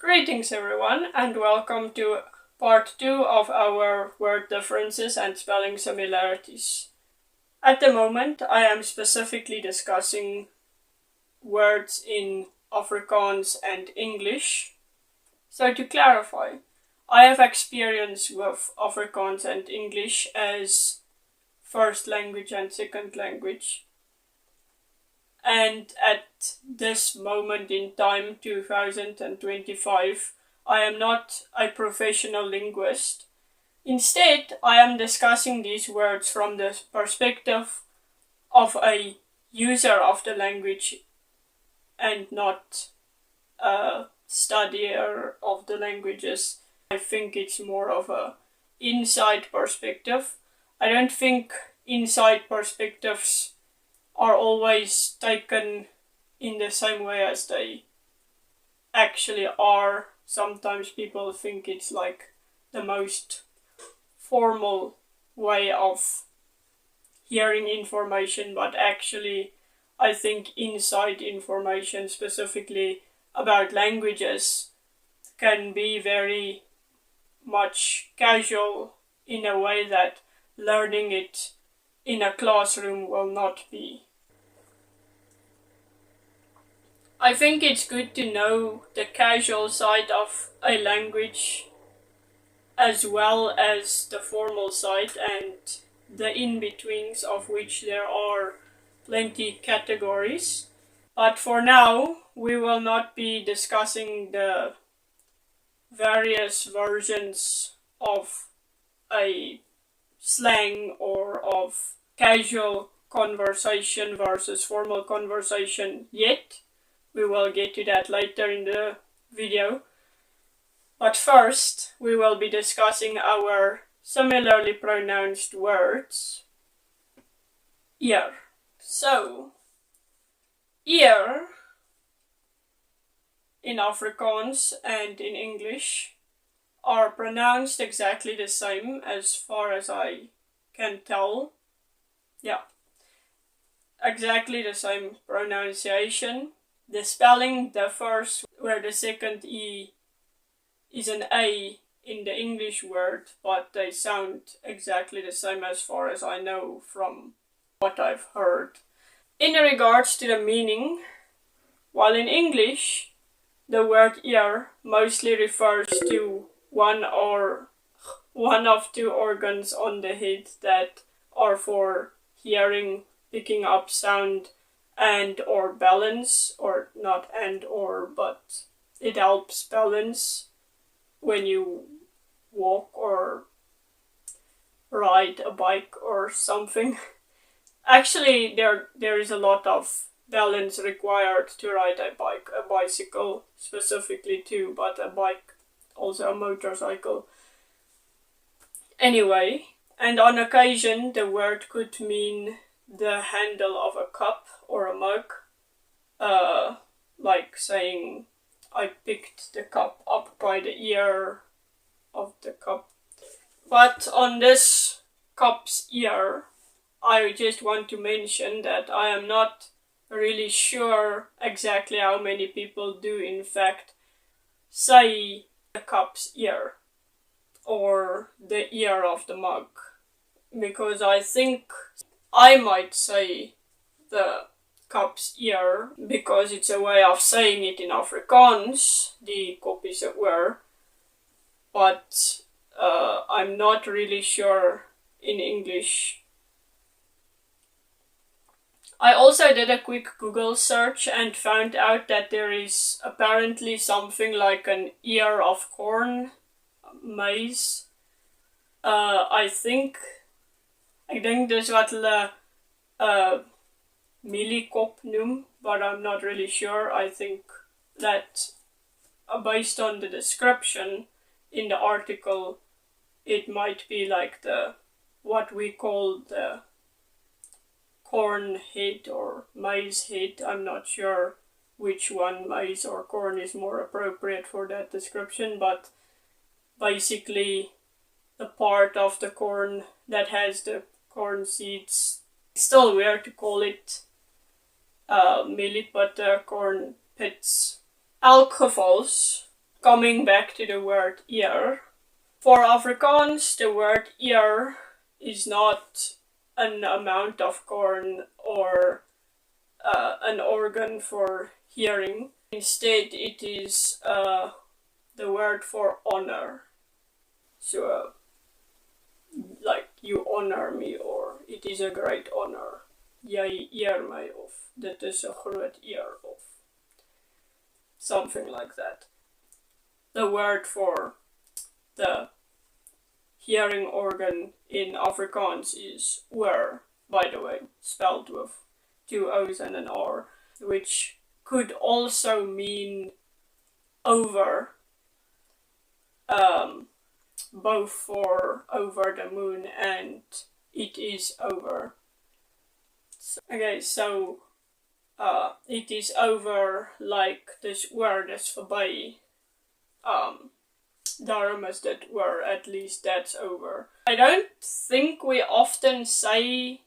Greetings everyone, and welcome to part 2 of our word differences and spelling similarities. At the moment, I am specifically discussing words in Afrikaans and English. So to clarify, I have experience with Afrikaans and English as first language and second language. And at this moment in time, 2025, I am not a professional linguist. Instead, I am discussing these words from the perspective of a user of the language and not a studier of the languages. I think it's more of a inside perspective. I don't think inside perspectives are always taken in the same way as they actually are. Sometimes people think it's like the most formal way of hearing information, but actually I think inside information, specifically about languages, can be very much casual in a way that learning it in a classroom will not be. I think it's good to know the casual side of a language as well as the formal side and the in-betweens, of which there are plenty categories. But for now, we will not be discussing the various versions of a slang or of casual conversation versus formal conversation yet. We will get to that later in the video. But first, we will be discussing our similarly pronounced words. Ear. So, ear in Afrikaans and in English are pronounced exactly the same as far as I can tell. Yeah, exactly the same pronunciation. The spelling differs where the second E is an A in the English word, but they sound exactly the same as far as I know from what I've heard. In regards to the meaning, while in English the word ear mostly refers to one of two organs on the head that are for hearing, picking up sound, and or balance, or not and or, but it helps balance when you walk or ride a bike or something. Actually, there is a lot of balance required to ride a bicycle specifically too, but a bike, also a motorcycle. Anyway, and on occasion the word could mean the handle of a cup or a mug, like saying I picked the cup up by the ear of the cup. But on this cup's ear, I just want to mention that I am not really sure exactly how many people do in fact say the cup's ear or the ear of the mug, because I think I might say the cup's ear because it's a way of saying it in Afrikaans, die kop is 'n oor, but I'm not really sure in English. I also did a quick Google search and found out that there is apparently something like an ear of corn, maize. Ek dink dis wat hulle mieliekop noem, but I'm not really sure. I think that based on the description in the article, it might be like what we call the corn head or maize head. I'm not sure which one, maize or corn, is more appropriate for that description, but basically the part of the corn that has the corn seeds. It's still weird to call it mielie, but corn pits. Elk gevals, coming back to the word ear. For Afrikaans, the word ear is not an amount of corn or an organ for hearing. Instead, it is the word for honor. So, like, you honor me, or it is a great honor. Jy eer my of. Dit is 'n groot eer of. Something like that. The word for the hearing organ in Afrikaans is oor, by the way, spelled with 2 O's and an R, which could also mean over, both for over the moon and it is over. So it is over, like this word is verby. Daarom is dit oor, at least that's over. I don't think we often say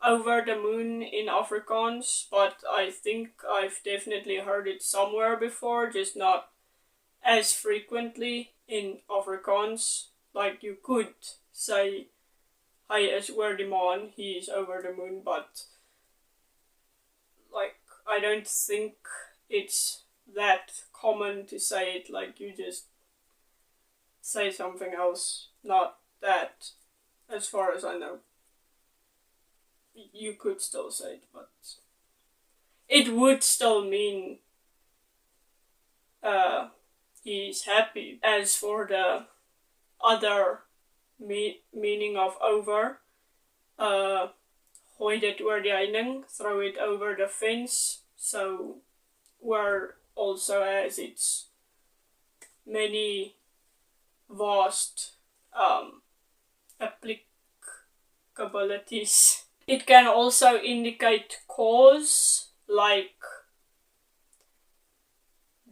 over the moon in Afrikaans, but I think I've definitely heard it somewhere before, just not as frequently in Afrikaans. Like, you could say, hy is oor die maan, he is over the moon, but like, I don't think it's that common to say it. Like, you just say something else, not that, as far as I know. You could still say it, but it would still mean he's happy. As for the other meaning of over, gooi dit oor die heining, throw it over the fence. So where also has its many vast applicabilities. It can also indicate cause, like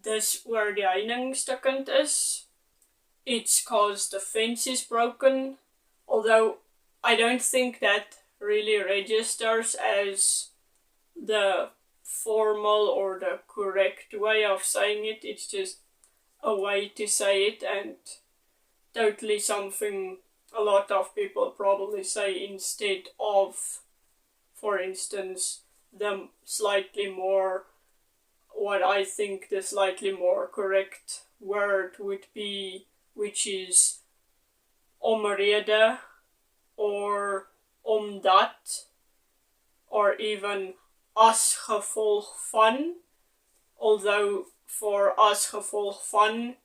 dis oor die heining stukkend is. It's cause the fence is broken, although I don't think that really registers as the formal or the correct way of saying it. It's just a way to say it, and totally something a lot of people probably say instead of, for instance, the slightly more, what I think the slightly more correct word would be, which is omrede or omdat, or even as gevolg van, although for as gevolg van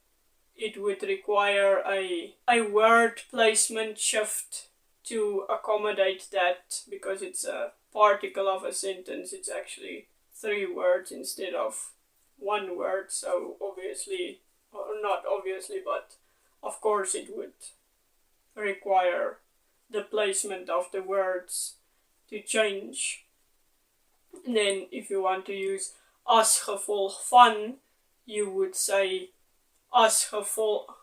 it would require a word placement shift to accommodate that, because it's a particle of a sentence. It's actually 3 words instead of 1 word, so obviously, or not obviously, but of course it would require the placement of the words to change. And then if you want to use as gevolg van, you would say as gevolg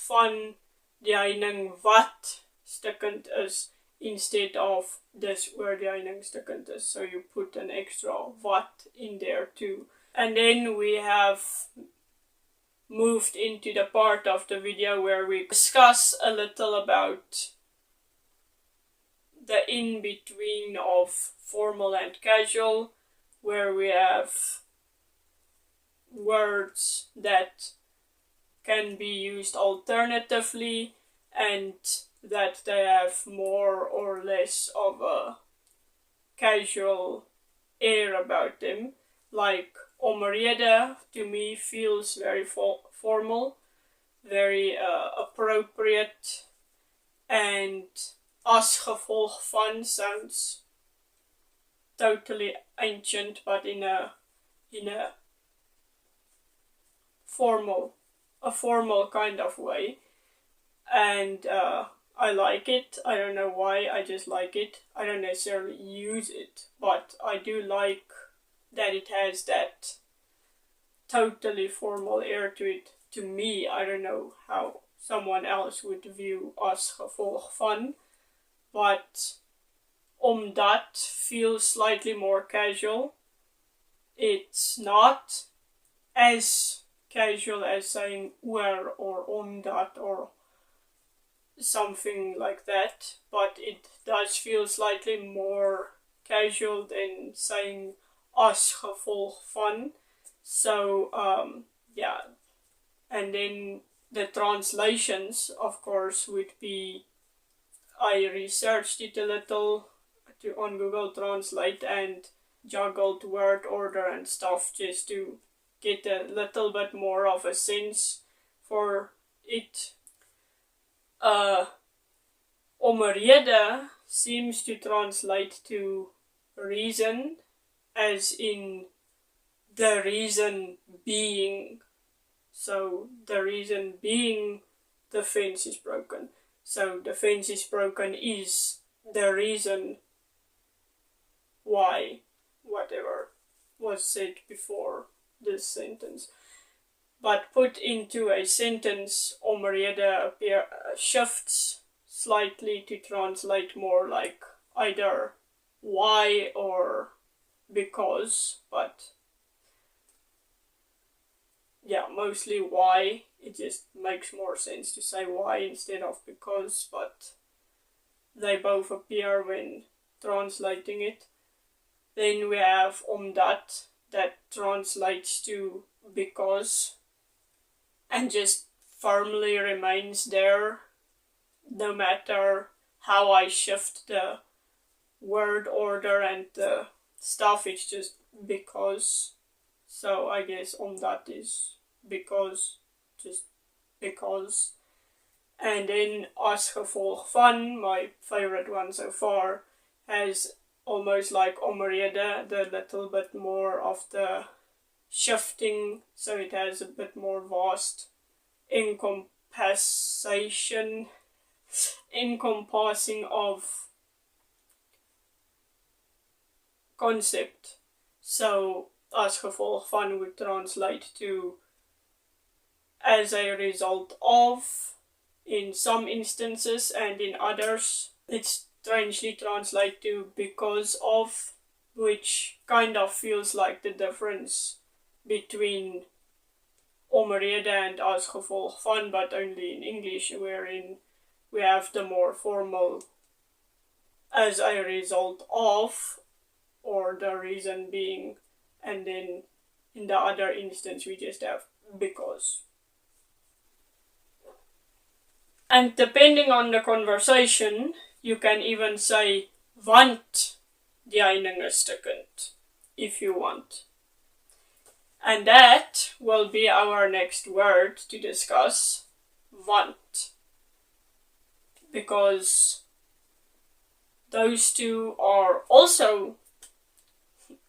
van die heining wat stukkend is, instead of dis oor die heining stukkend is. So you put an extra wat in there too. And then we have moved into the part of the video where we discuss a little about the in-between of formal and casual, where we have words that can be used alternatively and that they have more or less of a casual air about them. Like omrede, to me, feels very formal, very appropriate, and as gevolg van sounds totally ancient, but in a formal kind of way. And I like it. I don't know why, I just like it. I don't necessarily use it, but I do like that it has that totally formal air to it. To me, I don't know how someone else would view as gevolg van, but omdat feels slightly more casual. It's not as casual as saying oor or omdat or something like that, but it does feel slightly more casual than saying as gevolg van. So, yeah. And then the translations, of course, would be, I researched it a little on Google Translate and juggled word order and stuff just to get a little bit more of a sense for it. Omrede seems to translate to reason, as in the reason being. So the reason being the fence is broken. So the fence is broken is the reason why whatever was said before this sentence. But put into a sentence, omrede shifts slightly to translate more like either why or because, but yeah, mostly why. It just makes more sense to say why instead of because, but they both appear when translating it. Then we have omdat, that translates to because, and just firmly remains there no matter how I shift the word order and the stuff. It's just because. So I guess omdat is because, just because. And then as gevolg van, my favorite one so far, has almost like omrede, the little bit more of the shifting, so it has a bit more vast encompassing of concept. So as gevolg van would translate to as a result of in some instances, and in others it's strangely translated to because of, which kind of feels like the difference between omrede and as gevolg van, but only in English, wherein we have the more formal as a result of, or the reason being, and then in the other instance we just have because. And depending on the conversation, you can even say want die heiningestukkend if you want. And that will be our next word to discuss, want. Because those two are also,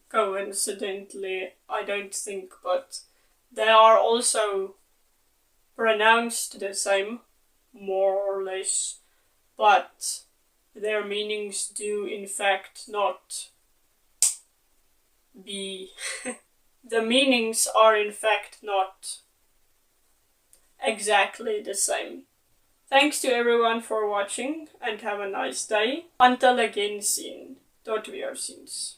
coincidentally, I don't think, but they are also pronounced the same, more or less, but their meanings do in fact not be the meanings are in fact not exactly the same. Thanks to everyone for watching and have a nice day. Until again seen. Tot weer ziens.